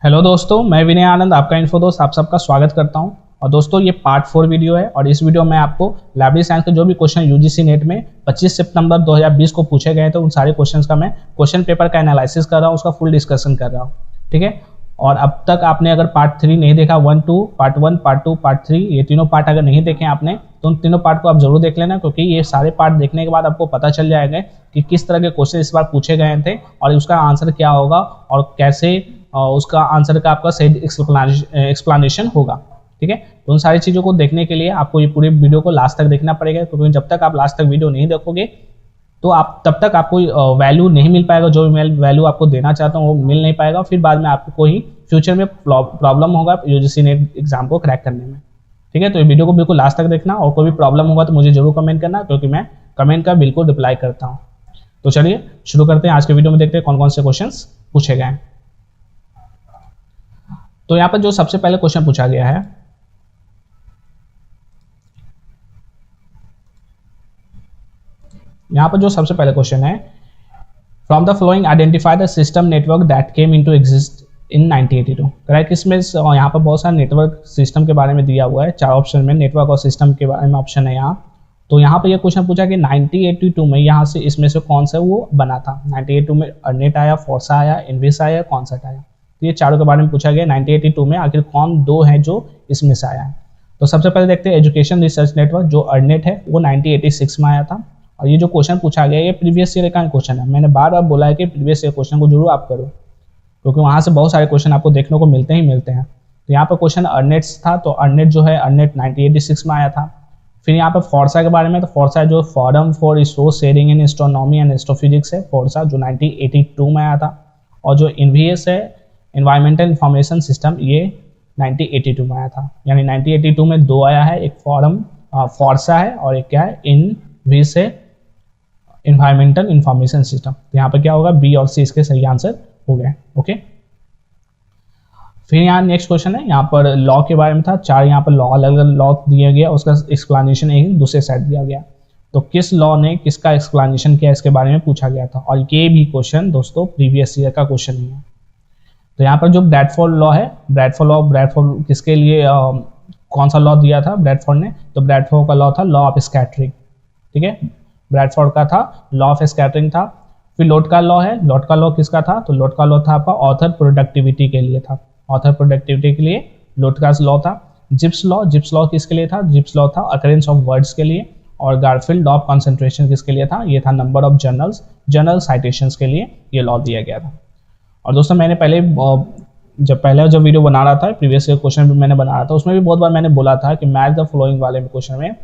Hello दोस्तों, मैं विनय आनंद आपका इन्फो दोस्त आप सबका स्वागत करता हूं। और दोस्तों ये पार्ट 4 वीडियो है और इस वीडियो में आपको लाइब्रेरी साइंस के जो भी क्वेश्चन यूजीसी नेट में 25 सितंबर 2020 को पूछे गए थे उन सारे क्वेश्चंस का मैं क्वेश्चन पेपर का एनालिसिस कर रहा हूं, उसका फुल डिस्कशन कर रहा हूं। ठीक है। और अब तक आपने अगर पार्ट 3 नहीं देखा, पार्ट 1, पार्ट 2, पार्ट 3, ये तीनों पार्ट अगर नहीं देखे आपने तो उन तीनों पार्ट को आप जरूर देख लेना, क्योंकि ये सारे पार्ट देखने के बाद आपको पता चल जाएगा कि किस तरह के क्वेश्चन इस बार पूछे गए थे और उसका आंसर क्या होगा और कैसे उसका आंसर का आपका सही एक्सप्लेनेशन होगा। ठीक है। तो उन सारी चीज़ों को देखने के लिए आपको ये पूरे वीडियो को लास्ट तक देखना पड़ेगा, क्योंकि जब तक आप लास्ट तक वीडियो नहीं देखोगे तो आप तब तक आपको वैल्यू नहीं मिल पाएगा, जो भी वैल्यू आपको देना चाहता हूँ वो मिल नहीं पाएगा। फिर बाद में आपको कोई फ्यूचर में प्रॉब्लम होगा यूजीसी नेट एग्जाम को क्रैक करने में। ठीक है। तो ये वीडियो को बिल्कुल लास्ट तक देखना और कोई भी प्रॉब्लम होगा तो मुझे जरूर कमेंट करना, क्योंकि मैं कमेंट का बिल्कुल रिप्लाई करता हूँ। तो चलिए शुरू करते हैं। आज के वीडियो में देखते हैं कौन कौन से क्वेश्चन पूछे गए हैं। तो यहाँ पर जो सबसे पहले क्वेश्चन पूछा गया है, यहाँ पर जो सबसे पहले क्वेश्चन है, from the flowing identify the system network that came into exist in 1982। Correct. इसमें यहाँ पर बहुत सारे नेटवर्क सिस्टम के बारे में दिया हुआ है, 4 ऑप्शन में नेटवर्क और सिस्टम के बारे में ऑप्शन है यहाँ। तो यहाँ पर यह क्वेश्चन पूछा कि 1982 में यहाँ से इसमें से कौन सा वो बना था। 1982 में अर्नेट आया, फोर्सा आया, इनविस आया, कॉन्सर्ट आया। तो ये चारों के बारे में पूछा गया 1982 में आखिर कौन दो हैं जो इसमें से आया है। तो सबसे पहले देखते हैं एजुकेशन रिसर्च नेटवर्क, जो अर्नेट है वो 1986 में आया था। और ये जो क्वेश्चन पूछा गया ये प्रीवियस ईयर का क्वेश्चन है। मैंने बार बार बोला है कि प्रीवियस ईयर क्वेश्चन को जरूर आप करो, क्योंकि वहाँ से बहुत सारे क्वेश्चन आपको देखने को मिलते ही मिलते हैं। तो यहाँ पर क्वेश्चन अर्नेट्स था, तो अर्नेट जो है अर्नेट 1986 में आया था। फिर यहाँ पर फोर्सा के बारे में, तो फोर्सा जो forum for resource sharing in astronomy and astrophysics है, फोर्सा जो 1982 में आया था। और जो इनवीएस है एनवायरमेंटल इंफॉर्मेशन सिस्टम, ये 1982 में आया था। यानी 1982 में दो आया है, एक फोर्सा है और एक क्या है इनवीस है एनवायरमेंटल इंफॉर्मेशन सिस्टम। तो यहाँ पर क्या होगा, बी और सी इसके सही आंसर हो गए। ओके। फिर यहाँ नेक्स्ट क्वेश्चन है, यहाँ पर लॉ के बारे में था। 4 यहाँ पर लॉ अलग अलग लॉ दिया गया, उसका एक्सप्लेनेशन एक दूसरे साइड दिया गया। तो किस लॉ ने किसका एक्सप्लेनेशन किया इसके बारे में पूछा गया था। और ये भी क्वेश्चन दोस्तों प्रीवियस ईयर का क्वेश्चन नहीं है। तो यहाँ पर जो ब्रैडफोर्ड लॉ है, ब्रैडफोर्ड किसके लिए कौन सा लॉ दिया था ब्रैडफोर्ड ने, तो ब्रैडफोर्ड का लॉ था लॉ ऑफ स्कैटरिंग। ठीक है। ब्रैडफोर्ड का था लॉ ऑफ स्कैटरिंग था। फिर लोड का लॉ है, लोड का लॉ किसका था, तो लोड का लॉ था आपका ऑथर प्रोडक्टिविटी के लिए था। ऑथर प्रोडक्टिविटी के लिए लोड का लॉ था। जिप्स लॉ किसके लिए था, जिप्स लॉ था अकरेंस ऑफ वर्ड्स के लिए। और गारफील्ड लॉ ऑफ कंसंट्रेशन किसके लिए था, ये था नंबर ऑफ जर्नल साइटेशंस के लिए ये लॉ दिया गया था। और दोस्तों मैंने जब वीडियो बना रहा था, प्रीवियस ईयर क्वेश्चन भी मैंने बना रहा था, उसमें भी बहुत बार मैंने बोला था कि मैच द फॉलोइंग वाले क्वेश्चन में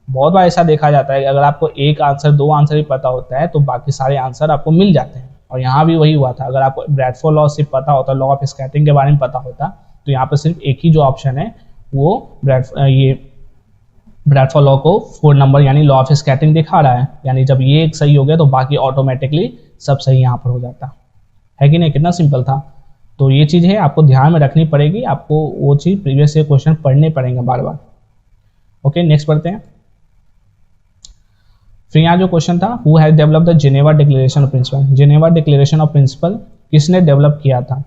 बहुत बार ऐसा देखा जाता है कि अगर आपको एक आंसर 2 आंसर ही पता होता है तो बाकी सारे आंसर आपको मिल जाते हैं। और यहाँ भी वही हुआ था। अगर आपको ब्रैडफोर्ड लॉ सिर्फ पता होता, लॉ ऑफ स्कैटरिंग के बारे में पता होता, तो यहाँ पर सिर्फ एक ही जो ऑप्शन है वो ब्रैडफोर्ड लॉ को 4 नंबर यानी लॉ ऑफ स्कैटरिंग दिखा रहा है। यानी जब ये एक सही हो गया तो बाकी ऑटोमेटिकली सब सही यहाँ पर हो जाता है कि नहीं। कितना सिंपल था। तो ये चीज़ है आपको ध्यान में रखनी पड़ेगी, आपको वो चीज़ प्रीवियस ईयर क्वेश्चन पढ़ने पड़ेंगे बार बार। ओके, नेक्स्ट पढ़ते हैं। फिर यहाँ जो क्वेश्चन था, who has develop the Geneva declaration of principle. Geneva declaration of principle किसने डेवलप किया था।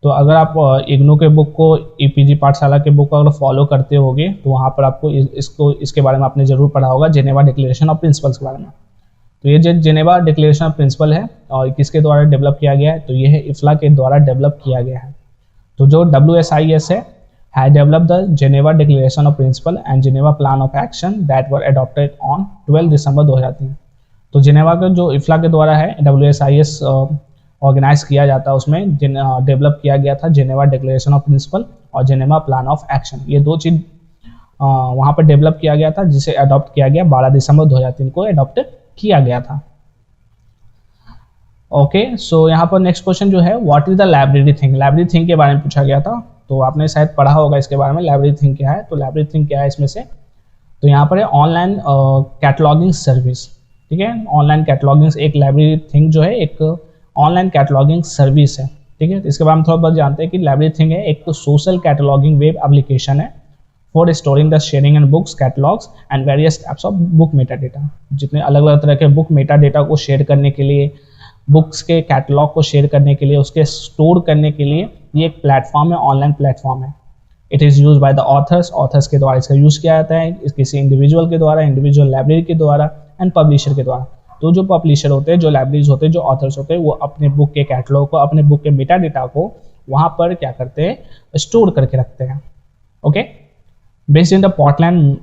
तो अगर आप इग्नू के बुक को, ईपीजी पाठशाला के बुक को अगर फॉलो करते होगे तो वहाँ पर आपको इसके बारे में आपने जरूर पढ़ा होगा, जेनेवा डिक्लेरेशन ऑफ प्रिंसिपल्स के बारे में। तो ये जो जेनेवा डिक्लेरेशन ऑफ प्रिंसिपल है और किसके द्वारा डेवलप किया गया है, तो ये है इफ्ला के द्वारा डेवलप किया गया है। तो जो WSIS है had developed the Geneva Declaration of Principle and Geneva Plan of Action that were adopted on 12 दिसंबर 2003। तो जेनेवा का जो इफ्ला के द्वारा है WSIS ऑर्गेनाइज किया जाता है, उसमें डेवलप किया गया था जेनेवा डिक्लेरेशन ऑफ प्रिंसिपल और जेनेवा प्लान ऑफ एक्शन। ये दो चीज़ वहाँ पर डेवलप किया गया था, जिसे अडॉप्ट किया गया 12 दिसंबर 2003 को अडॉप्ट किया गया था। ओके, सो यहाँ पर नेक्स्ट क्वेश्चन जो है, what is the library thing. Library thing के बारे में पूछा गया था, तो आपने शायद पढ़ा होगा इसके बारे में लाइब्रेरी थिंग क्या है। तो लाइब्रेरी थिंग क्या है इसमें से, तो यहाँ पर है ऑनलाइन कैटलॉगिंग सर्विस। ठीक है, ऑनलाइन कैटलॉगिंग एक लाइब्रेरी थिंग जो है एक ऑनलाइन कैटलॉगिंग सर्विस है। ठीक है, तो इसके बारे में थोड़ा बहुत जानते हैं कि लाइब्रेरी थिंग है एक सोशल कैटलॉगिंग वेब एप्लीकेशन है for storing the sharing and books catalogues and various types of book Meta data. जितने अलग अलग तरह के बुक मेटा डेटा को शेयर करने के लिए बुक्स के कैटलॉग को शेयर करने के लिए, उसके स्टोर करने के लिए ये एक प्लेटफॉर्म है, ऑनलाइन प्लेटफॉर्म है। It is use by the author's के द्वारा इसका यूज़ किया जाता है, किसी इंडिविजुअल के द्वारा, इंडिविजुअल लाइब्रेरी के द्वारा एंड पब्लिशर के द्वारा। तो जो पब्लिशर होते हैं, जो लाइब्रेरीज होते हैं, जो ऑथर्स होते हैं, वो अपने बुक के कैटलॉग को, अपने बुक के मेटा डेटा को वहाँ पर क्या करते हैं, स्टोर करके रखते हैं। Okay, based in the Portland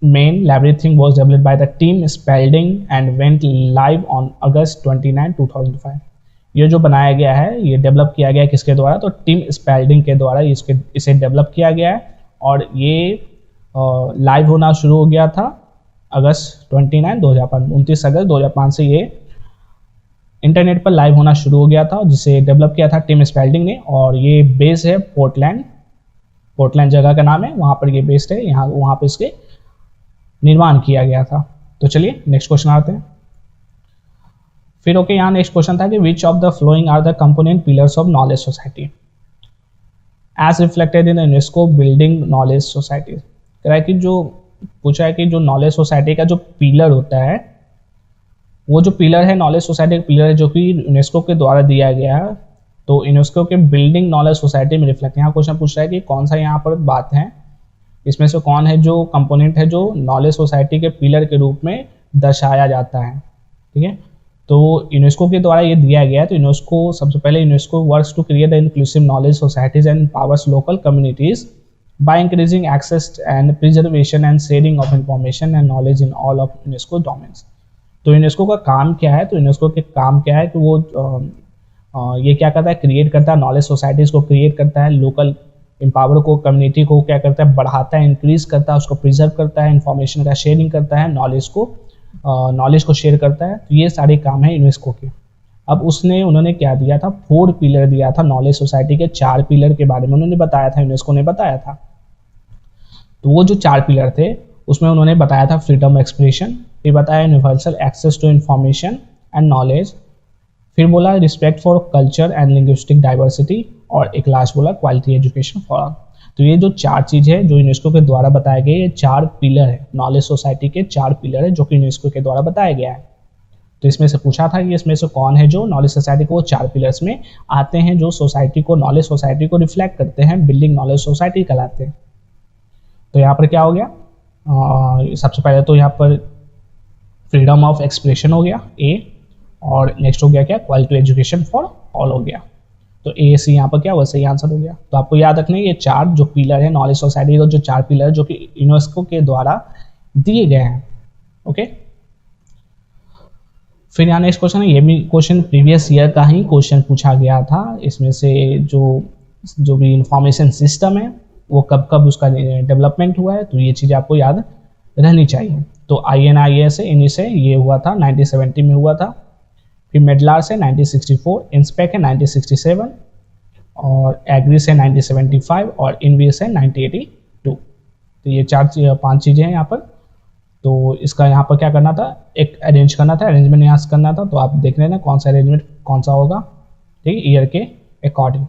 main everything was developed by the team Spalding and went live on August 29, 2005। ये जो बनाया गया है, ये डेवलप किया गया है किसके द्वारा, तो टीम स्पेल्डिंग के द्वारा इसे डेवलप किया गया है और ये लाइव होना शुरू हो गया था अगस्त 29, 2005, 29 अगस्त 2005 से ये इंटरनेट पर लाइव होना शुरू हो गया था, जिसे डेवलप किया था टीम स्पेल्डिंग ने। और ये बेस है पोर्टलैंड जगह का नाम है, वहाँ पर ये बेस्ड है, यहाँ वहाँ पर इसके निर्माण किया गया था। तो चलिए नेक्स्ट क्वेश्चन आते हैं। फिर ओके, यहाँ नेक्स्ट क्वेश्चन था कि which of the following are the component pillars of knowledge society as reflected in UNESCO building knowledge society. कह रहा है कि जो पूछा है कि जो नॉलेज सोसाइटी का जो पिलर होता है, वो जो पिलर है नॉलेज सोसाइटी का पिलर है जो कि यूनेस्को के द्वारा दिया गया है, तो यूनेस्को के बिल्डिंग नॉलेज सोसाइटी में रिफ्लेक्ट। यहाँ क्वेश्चन पूछ रहा है कि कौन सा यहाँ पर बात है, इसमें से कौन है जो कंपोनेंट है जो नॉलेज सोसाइटी के पिलर के रूप में दर्शाया जाता है। ठीक है, तो यूनेस्को के द्वारा ये दिया गया है। तो यूनेस्को सबसे पहले UNESCO works to create the inclusive knowledge societies and powers local communities by increasing access and preservation and sharing of information and knowledge in all of UNESCO domains. तो यूनेस्को का काम क्या है, तो यूनेस्को के काम क्या है कि वो ये क्या करता है, क्रिएट करता है नॉलेज सोसाइटीज़ को, क्रिएट करता है लोकल एम्पावर को, कम्युनिटी को क्या करता है, बढ़ाता है, इंक्रीज करता है, उसको प्रिजर्व करता है, इन्फॉर्मेशन का शेयरिंग करता है, नॉलेज को शेयर करता है। तो ये सारे काम है यूनेस्को के। अब उन्होंने क्या दिया था, 4 पिलर दिया था नॉलेज सोसाइटी के। 4 पिलर के बारे में उन्होंने बताया था, यूनेस्को ने बताया था। तो वो जो 4 पिलर थे उसमें उन्होंने बताया था फ्रीडम एक्सप्रेशन, फिर बताया universal access to information and knowledge, फिर बोला respect for culture and linguistic diversity, और एक लास्ट बोला क्वालिटी एजुकेशन फॉर ऑल। तो ये जो 4 चीज़ है जो यूनेस्को के द्वारा बताए गए, ये 4 पिलर है नॉलेज सोसाइटी के, 4 पिलर है जो कि यूनेस्को के द्वारा बताया गया है। तो इसमें से पूछा था कि इसमें से कौन है जो नॉलेज सोसाइटी को 4 पिलर्स में आते हैं, जो सोसाइटी को, नॉलेज सोसाइटी को रिफ्लेक्ट करते हैं, बिल्डिंग नॉलेज सोसाइटी कहलाते हैं। तो यहाँ पर क्या हो गया, सबसे पहले तो यहाँ पर फ्रीडम ऑफ एक्सप्रेशन हो गया ए, और नेक्स्ट हो गया क्या, क्वालिटी एजुकेशन फॉर ऑल हो गया। तो ए सी यहाँ पर क्या वैसे ही आंसर हो गया। तो आपको याद रखना है ये 4 जो पिलर है नॉलेज सोसाइटी का, जो 4 पिलर जो कि यूनेस्को के द्वारा दिए गए हैं। ओके, फिर यहाँ नेक्स्ट क्वेश्चन है, ये भी क्वेश्चन प्रीवियस ईयर का ही क्वेश्चन पूछा गया था। इसमें से जो भी इंफॉर्मेशन सिस्टम है वो कब कब उसका डेवलपमेंट हुआ है, तो ये चीज़ आपको याद रहनी चाहिए। तो INIA से, इन्हीं से ये हुआ था 1970 में हुआ था, फिर मेडलार से 1964, इंस्पेक है 1967, और एग्री से 1975, और इनवी से 1982। तो ये 5 चीज़ें हैं यहाँ पर। तो इसका यहाँ पर क्या करना था, एक अरेंज करना था, अरेंजमेंट यहाँ से करना था। तो आप देख लेना कौन सा अरेंजमेंट कौन सा होगा, ठीक है, ईयर के अकॉर्डिंग।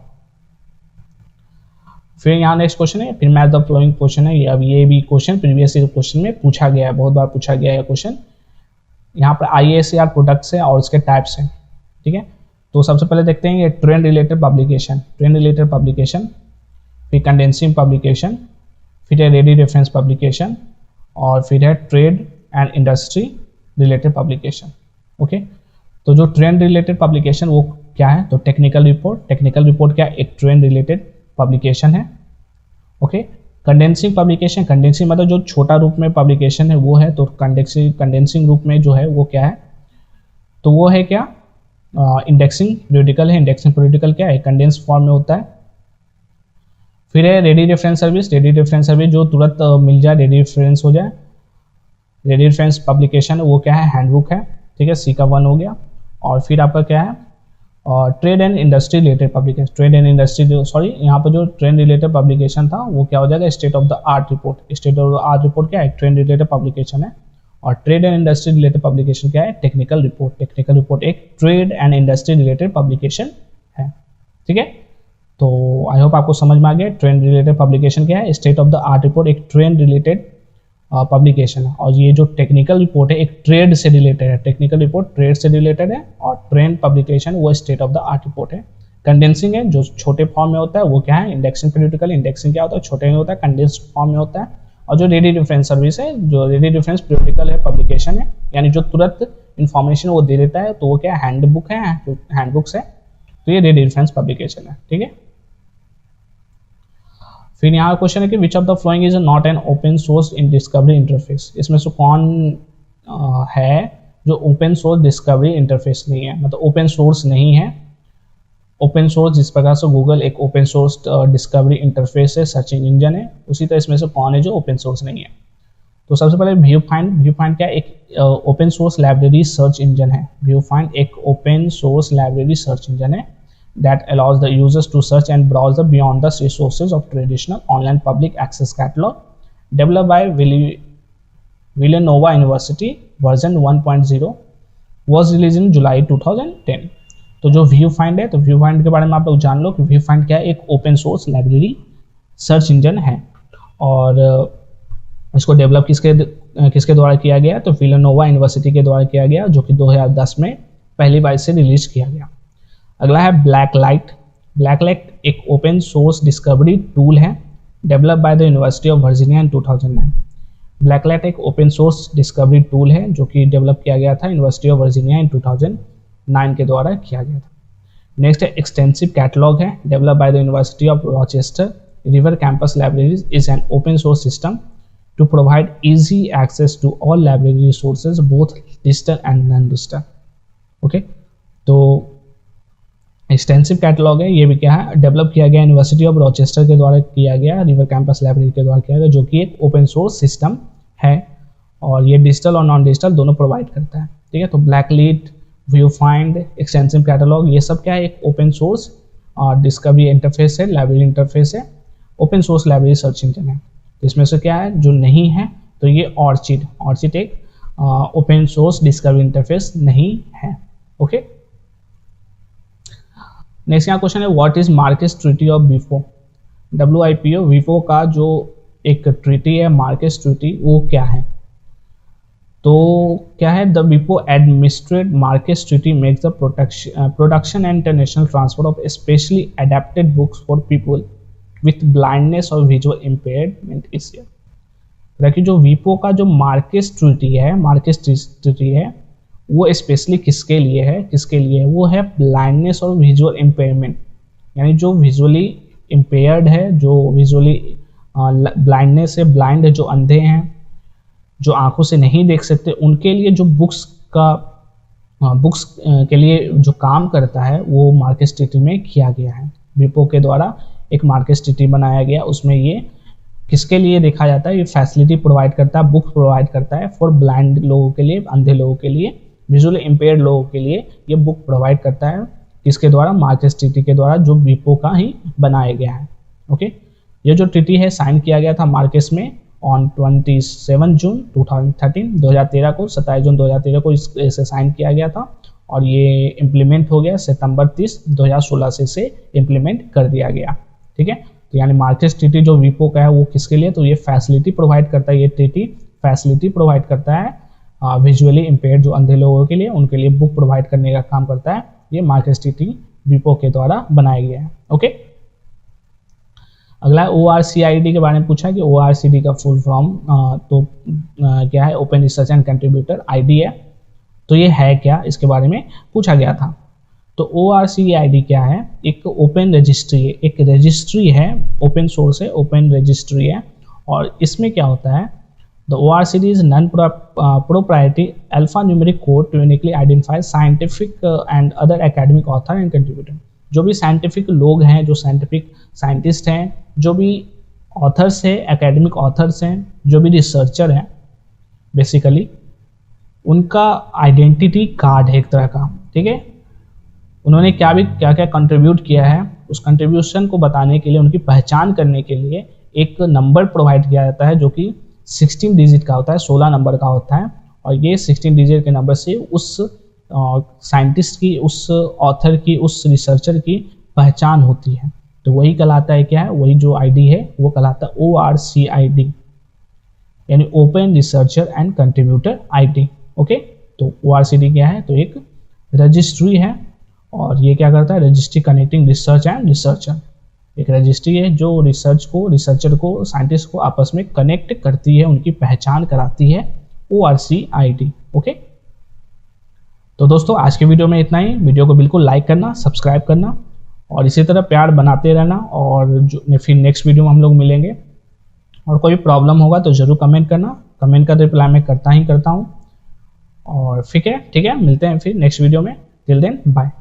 फिर यहाँ नेक्स्ट क्वेश्चन है, फिर मैच द फ्लोइंग क्वेश्चन है। अब ये भी क्वेश्चन प्रीवियस ईयर क्वेश्चन में पूछा गया है, बहुत बार पूछा गया है क्वेश्चन। यहाँ पर IACR प्रोडक्ट्स हैं और उसके टाइप्स हैं। ठीक है, तो सबसे पहले देखते हैं ये ट्रेंड रिलेटेड पब्लिकेशन, फिर कंडेंसिंग पब्लिकेशन, फिर है रेडी रेफरेंस पब्लिकेशन, और फिर है trade and industry related publication. Okay, तो जो ट्रेंड रिलेटेड पब्लिकेशन वो क्या है, तो टेक्निकल रिपोर्ट क्या है, एक ट्रेंड रिलेटेड पब्लिकेशन है। ओके, कंडेंसिंग पब्लिकेशन, कंडेंसिंग मतलब जो छोटा रूप में पब्लिकेशन है वो है। तो कंडेंसिंग रूप में जो है वो क्या है, तो वो है क्या, इंडेक्सिंग पीरियोडिकल है। इंडेक्सिंग पीरियोडिकल क्या है, कंडेंस फॉर्म में होता है। फिर है रेडी रेफरेंस सर्विस जो तुरंत मिल जाए, रेडी रेफरेंस हो जाए। रेडी रेफरेंस पब्लिकेशन वो क्या है, हैंडबुक है। ठीक है, C का 1 हो गया। और फिर आपका क्या है, trade and industry related publication, यहाँ पर जो ट्रेंड रिलेटेड पब्लिकेशन था वो क्या हो जाएगा, state of the art report क्या है, ट्रेंड रिलेटेड पब्लिकेशन है। और trade and industry related publication क्या है, टेक्निकल रिपोर्ट एक trade and industry related publication है। ठीक है, तो आई होप आपको समझ में आ गया ट्रेंड रिलेटेड पब्लिकेशन क्या है, state of the art report एक ट्रेंड रिलेटेड पब्लिकेशन है। और ये जो टेक्निकल रिपोर्ट है एक ट्रेड से रिलेटेड है, टेक्निकल रिपोर्ट ट्रेड से रिलेटेड है, और ट्रेंड पब्लिकेशन वो state of the art report है। कंडेंसिंग है जो छोटे फॉर्म में होता है वो क्या है, इंडेक्सिंग पीरियोडिकल। इंडेक्सिंग क्या होता है, छोटे में होता है, कंडेंस्ड फॉर्म में होता है। और जो रेडी रेफरेंस सर्विस है, जो रेडी रेफरेंस पीरियोडिकल है, पब्लिकेशन है, यानी जो तुरंत इन्फॉर्मेशन वो दे देता है, तो वो क्या हैंडबुक है, हैंडबुक्स है, तो ये रेडी रेफरेंस पब्लिकेशन है। ठीक है, फिर यहाँ क्वेश्चन है कि which of the following is not an open source in discovery interface. इसमें से कौन है जो ओपन सोर्स डिस्कवरी इंटरफेस नहीं है, मतलब ओपन सोर्स नहीं है। ओपन सोर्स जिस प्रकार से गूगल एक ओपन सोर्स डिस्कवरी इंटरफेस है, सर्चिंग इंजन है, उसी तरह इसमें से कौन है जो ओपन सोर्स नहीं है। तो सबसे पहले व्यू फाइंड क्या एक open source library search engine है। व्यू फाइंड एक open source library search engine है that allows the users to search and browse the beyond the resources of traditional online public access catalog, developed by Villanova University, version 1.0 was released in July 2010। तो जो view find है, तो view find के बारे में आप लोग जान लो कि व्यू फाइंड क्या है, एक open source library search engine है। और इसको डेवलप किसके द्वारा किया गया, तो विलानोवा यूनिवर्सिटी के द्वारा किया गया, जो कि 2010 में पहली बार से रिलीज किया गया। अगला है ब्लैकलाइट। ब्लैकलाइट एक ओपन सोर्स डिस्कवरी टूल है, developed by the University of Virginia in 2009। Blacklight एक ओपन सोर्स डिस्कवरी टूल है जो कि डेवलप किया गया था यूनिवर्सिटी ऑफ वर्जीनिया इन 2009 के द्वारा किया गया था। नेक्स्ट है एक्सटेंसिव कैटलॉग है, developed by the University of Rochester. River campus libraries is an open source system to provide easy access to all library resources, both digital and non-digital। Okay, तो extensive catalogue है, ये भी क्या है, develop किया गया university of Rochester के द्वारा किया गया, रिवर कैंपस लाइब्रेरी के द्वारा किया गया, जो कि एक ओपन सोर्स सिस्टम है, और ये डिजिटल और नॉन डिजिटल दोनों प्रोवाइड करता है। ठीक है, तो ब्लैकलीट, व्यू फाइंड, एक्सटेंसिव कैटलॉग, ये सब क्या है, एक ओपन सोर्स डिस्कवरी इंटरफेस है, लाइब्रेरी इंटरफेस है, open source library search engine है। इसमें से क्या है जो नहीं है, तो ये ऑर्चिड एक ओपन सोर्स डिस्कवरी इंटरफेस नहीं है। ओके, नेक्स्ट यहाँ क्वेश्चन है what is Marrakesh treaty of विपो। WIPO विपो का जो एक ट्रीटी है, मार्केस ट्रीटी, वो क्या है, तो क्या है, द विपो administrate Marrakesh treaty makes the production and international transfer of specially adapted books for people with blindness और विजुअल इम्पेयरमेंट इश्यू। ताकि जो विपो का जो मार्केस ट्रीटी है वो स्पेशली किसके लिए है, वो है ब्लाइंडनेस और विजुअल इम्पेयरमेंट, यानी जो विजुअली इम्पेयर्ड है, जो विजुअली ब्लाइंडनेस है, ब्लाइंड है, जो अंधे हैं, जो आंखों से नहीं देख सकते, उनके लिए जो बुक्स के लिए जो काम करता है वो मार्केस ट्रीटी में किया गया है। विपो के द्वारा एक मार्केस ट्रीटी बनाया गया, उसमें ये किसके लिए देखा जाता है, ये फैसिलिटी प्रोवाइड करता है, बुक प्रोवाइड करता है फॉर ब्लाइंड लोगों के लिए, अंधे लोगों के लिए, विजुअली इम्पेयर्ड लोगों के लिए ये बुक प्रोवाइड करता है। किसके द्वारा, मार्केस ट्रीटी के द्वारा, जो विपो का ही बनाया गया है। ओके, ये जो ट्रीटी है साइन किया गया था मार्केस में ऑन 27 जून 2013 को, 27 जून 2013 को इसे साइन किया गया था, और ये इम्प्लीमेंट हो गया सितंबर 30, 2016 से इसे इम्प्लीमेंट कर दिया गया। ठीक है, तो यानी मार्केस ट्रीटी जो विपो का है वो किसके लिए, तो ये फैसिलिटी प्रोवाइड करता है, ये ट्रीटी फैसिलिटी प्रोवाइड करता है विजुअली इम्पेयर्ड जो अंधे लोगों के लिए, उनके लिए बुक प्रोवाइड करने का काम करता है। ये मार्केस ट्रीटी विपो के द्वारा बनाया गया है। ओके, अगला ORCID के बारे में पूछा कि ORCID का फुल फॉर्म तो क्या है, open research and contributor ID है। तो ये है क्या, इसके बारे में पूछा गया था। तो ORCID क्या है, एक ओपन रजिस्ट्री है, एक रजिस्ट्री है, ओपन सोर्स है, ओपन रजिस्ट्री है। और इसमें क्या होता है, the ORCID is non proprietary alphanumeric code to uniquely identify scientific and other academic author and contributor. जो भी साइंटिफिक लोग हैं, जो साइंटिफिक साइंटिस्ट हैं, जो भी ऑथर्स हैं, एकेडमिक ऑथर्स हैं, जो भी रिसर्चर हैं, बेसिकली उनका आइडेंटिटी कार्ड है एक तरह का। ठीक है, उन्होंने क्या क्या कंट्रीब्यूट किया है, उस कंट्रीब्यूशन को बताने के लिए, उनकी पहचान करने के लिए एक नंबर प्रोवाइड किया जाता है जो कि 16 डिजिट का होता है, 16 नंबर का होता है। और ये 16 डिजिट के नंबर से उस साइंटिस्ट की, उस ऑथर की, उस रिसर्चर की पहचान होती है। तो वही कहलाता है क्या है, वही जो ID है वो कहलाता है ORCID। यानी open researcher and contributor ID. Okay, तो ORCD क्या है, तो एक रजिस्ट्री है और ये क्या करता है, registry connecting research and researcher. एक रजिस्ट्री है जो रिसर्चर को साइंटिस्ट को आपस में कनेक्ट करती है, उनकी पहचान कराती है, ORCID। ओके, तो दोस्तों आज के वीडियो में इतना ही। वीडियो को बिल्कुल लाइक करना, सब्सक्राइब करना और इसी तरह प्यार बनाते रहना, और जो फिर नेक्स्ट वीडियो में हम लोग मिलेंगे। और कोई प्रॉब्लम होगा तो ज़रूर कमेंट करना, कमेंट का रिप्लाई मैं करता हूँ। और ठीक है, मिलते हैं फिर नेक्स्ट वीडियो में। Till then bye.